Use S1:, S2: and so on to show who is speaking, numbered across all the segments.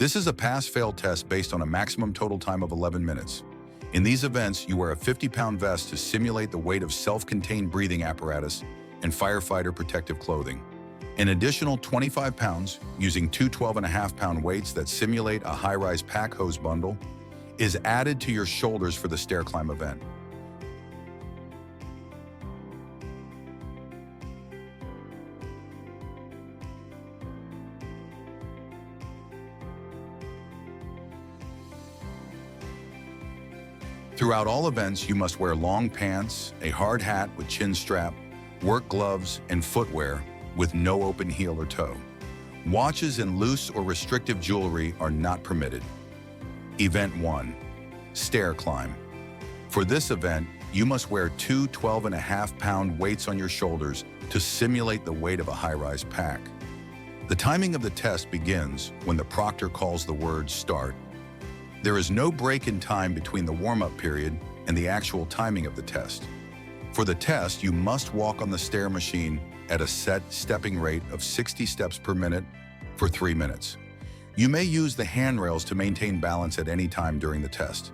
S1: This is a pass-fail test based on a maximum total time of 11 minutes. In these events, you wear a 50-pound vest to simulate the weight of self-contained breathing apparatus and firefighter protective clothing. An additional 25 pounds, using two 12.5-pound weights that simulate a high-rise pack hose bundle, is added to your shoulders for the stair climb event. Throughout all events, you must wear long pants, a hard hat with chin strap, work gloves, and footwear with no open heel or toe. Watches and loose or restrictive jewelry are not permitted. Event 1. Stair climb. For this event, you must wear two 12.5-pound weights on your shoulders to simulate the weight of a high-rise pack. The timing of the test begins when the proctor calls the word "start." There is no break in time between the warm-up period and the actual timing of the test. For the test, you must walk on the stair machine at a set stepping rate of 60 steps per minute for 3 minutes. You may use the handrails to maintain balance at any time during the test.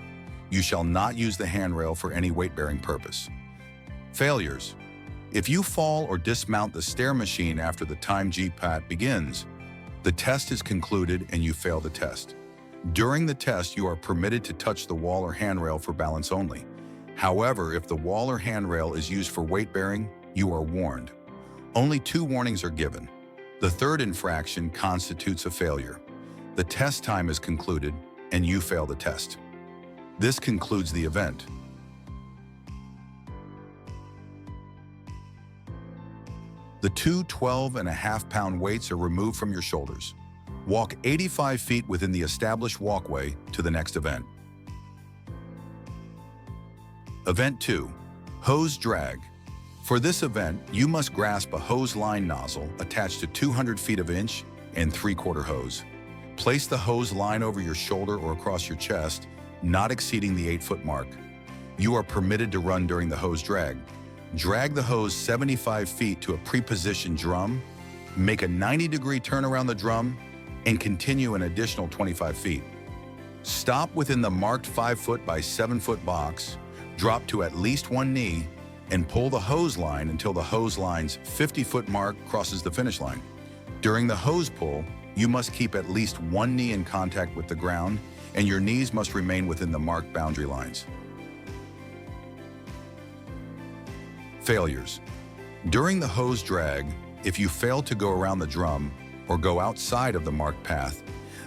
S1: You shall not use the handrail for any weight-bearing purpose. Failures. If you fall or dismount the stair machine after the time GPAT begins, the test is concluded and you fail the test. During the test, you are permitted to touch the wall or handrail for balance only. However, if the wall or handrail is used for weight-bearing, you are warned. Only 2 warnings are given. The third infraction constitutes a failure. The test time is concluded, and you fail the test. This concludes the event. The two 12.5-pound weights are removed from your shoulders. Walk 85 feet within the established walkway to the next event. Event 2. Hose drag. For this event, you must grasp a hose line nozzle attached to 200 feet of inch and 3/4 hose. Place the hose line over your shoulder or across your chest, not exceeding the 8-foot mark. You are permitted to run during the hose drag. Drag the hose 75 feet to a pre-positioned drum, make a 90-degree turn around the drum, and continue an additional 25 feet. Stop within the marked 5-foot by 7-foot box, drop to at least one knee, and pull the hose line until the hose line's 50-foot mark crosses the finish line. During the hose pull, you must keep at least one knee in contact with the ground, and your knees must remain within the marked boundary lines. Failures. During the hose drag, if you fail to go around the drum or go outside of the marked path,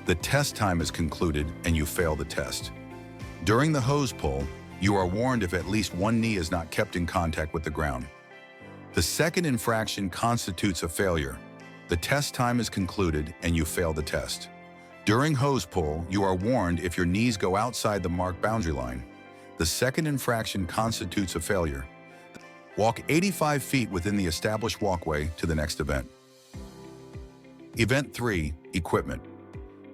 S1: the test time is concluded and you fail the test. During the hose pull, you are warned if at least one knee is not kept in contact with the ground. The second infraction constitutes a failure. The test time is concluded and you fail the test. During hose pull, you are warned if your knees go outside the marked boundary line. The second infraction constitutes a failure. Walk 85 feet within the established walkway to the next event. Event 3. Equipment.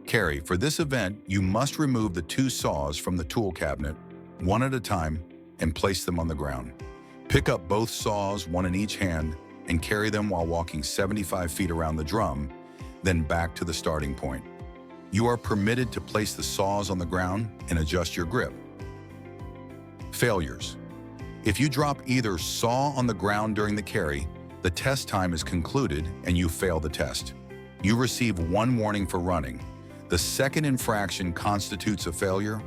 S1: Carry. For this event, you must remove the 2 saws from the tool cabinet, one at a time, and place them on the ground. Pick up both saws, one in each hand, and carry them while walking 75 feet around the drum, then back to the starting point. You are permitted to place the saws on the ground and adjust your grip. Failures. If you drop either saw on the ground during the carry, the test time is concluded and you fail the test. You receive 1 warning for running. The second infraction constitutes a failure.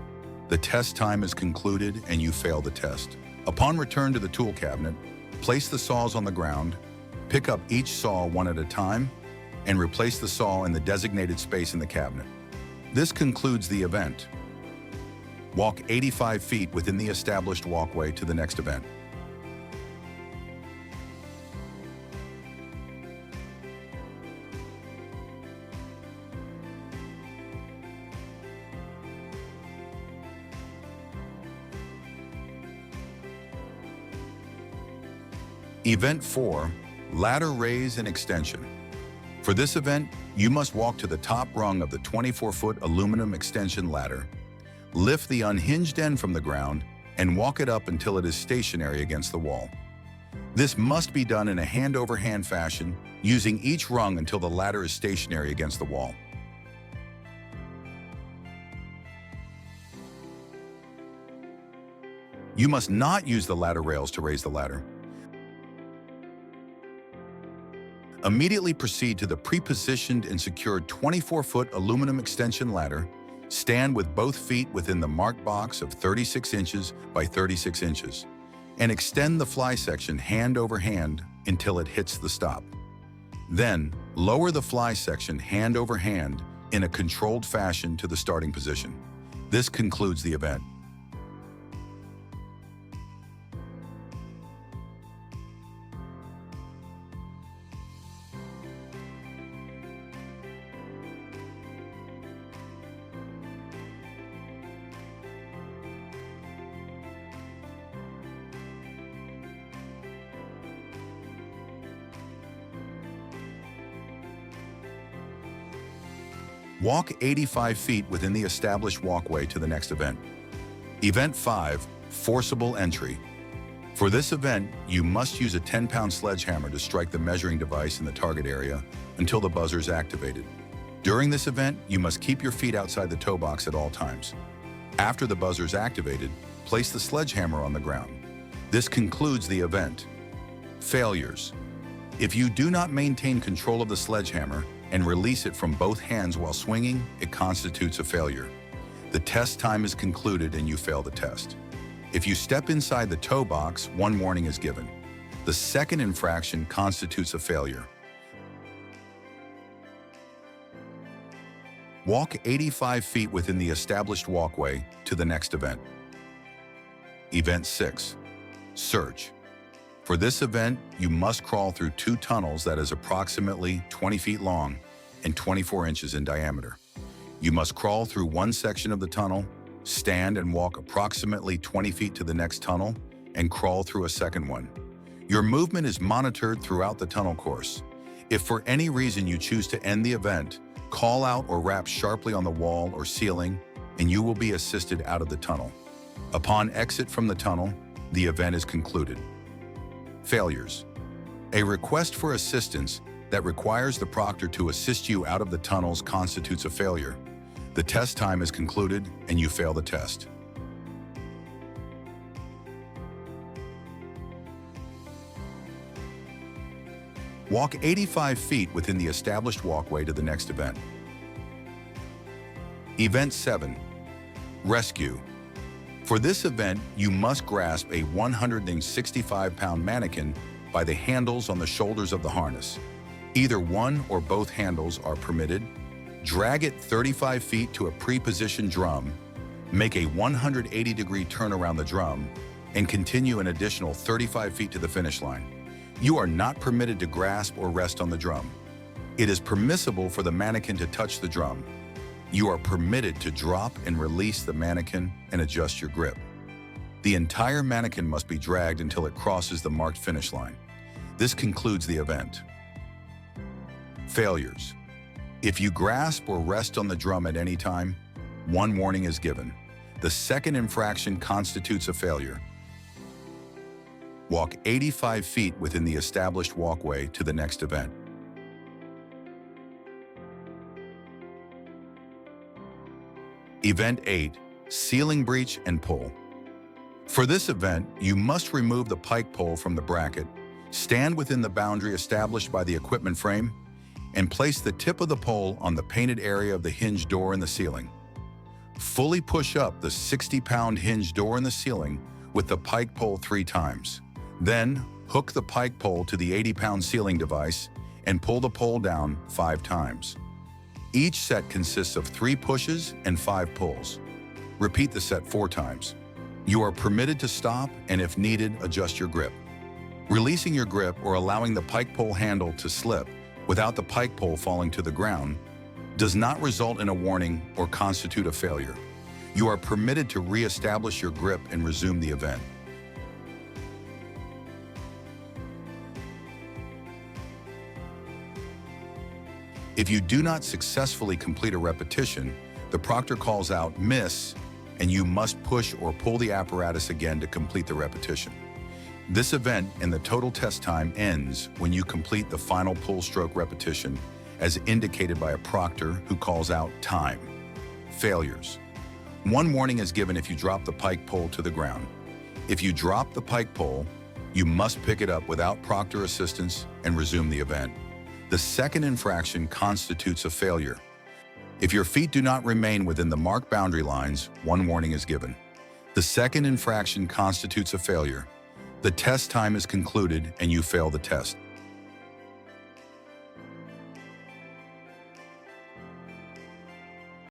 S1: The test time is concluded and you fail the test. Upon return to the tool cabinet, place the saws on the ground, pick up each saw one at a time, and replace the saw in the designated space in the cabinet. This concludes the event. Walk 85 feet within the established walkway to the next event. Event 4. Ladder raise and extension. For this event, you must walk to the top rung of the 24-foot aluminum extension ladder, lift the unhinged end from the ground, and walk it up until it is stationary against the wall. This must be done in a hand-over-hand fashion, using each rung until the ladder is stationary against the wall. You must not use the ladder rails to raise the ladder. Immediately proceed to the pre-positioned and secured 24-foot aluminum extension ladder. Stand with both feet within the marked box of 36 inches by 36 inches and extend the fly section hand over hand until it hits the stop. Then, lower the fly section hand over hand in a controlled fashion to the starting position. This concludes the event. Walk 85 feet within the established walkway to the next event. Event 5, Forcible Entry. For this event, you must use a 10-pound sledgehammer to strike the measuring device in the target area until the buzzer is activated. During this event, you must keep your feet outside the toe box at all times. After the buzzer is activated, place the sledgehammer on the ground. This concludes the event. Failures. If you do not maintain control of the sledgehammer and release it from both hands while swinging, it constitutes a failure. The test time is concluded and you fail the test. If you step inside the toe box, 1 warning is given. The second infraction constitutes a failure. Walk 85 feet within the established walkway to the next event. Event 6, Search. For this event, you must crawl through 2 tunnels that is approximately 20 feet long and 24 inches in diameter. You must crawl through one section of the tunnel, stand and walk approximately 20 feet to the next tunnel, and crawl through a second one. Your movement is monitored throughout the tunnel course. If for any reason you choose to end the event, call out or rap sharply on the wall or ceiling, and you will be assisted out of the tunnel. Upon exit from the tunnel, the event is concluded. Failures. A request for assistance that requires the proctor to assist you out of the tunnels constitutes a failure. The test time is concluded and you fail the test. Walk 85 feet within the established walkway to the next event. Event 7, Rescue. For this event, you must grasp a 165-pound mannequin by the handles on the shoulders of the harness. Either one or both handles are permitted. Drag it 35 feet to a pre-positioned drum, make a 180-degree turn around the drum, and continue an additional 35 feet to the finish line. You are not permitted to grasp or rest on the drum. It is permissible for the mannequin to touch the drum. You are permitted to drop and release the mannequin and adjust your grip. The entire mannequin must be dragged until it crosses the marked finish line. This concludes the event. Failures. If you grasp or rest on the drum at any time, 1 warning is given. The second infraction constitutes a failure. Walk 85 feet within the established walkway to the next event. Event 8, Ceiling Breach and Pull. For this event, you must remove the pike pole from the bracket, stand within the boundary established by the equipment frame, and place the tip of the pole on the painted area of the hinge door in the ceiling. Fully push up the 60-pound hinge door in the ceiling with the pike pole 3 times. Then, hook the pike pole to the 80-pound ceiling device and pull the pole down 5 times. Each set consists of 3 pushes and 5 pulls. Repeat the set 4 times. You are permitted to stop and, if needed, adjust your grip. Releasing your grip or allowing the pike pole handle to slip without the pike pole falling to the ground does not result in a warning or constitute a failure. You are permitted to re-establish your grip and resume the event. If you do not successfully complete a repetition, the proctor calls out "miss," and you must push or pull the apparatus again to complete the repetition. This event and the total test time ends when you complete the final pull stroke repetition as indicated by a proctor who calls out "time." Failures. 1 warning is given if you drop the pike pole to the ground. If you drop the pike pole, you must pick it up without proctor assistance and resume the event. The second infraction constitutes a failure. If your feet do not remain within the marked boundary lines, one warning is given. The second infraction constitutes a failure. The test time is concluded and you fail the test.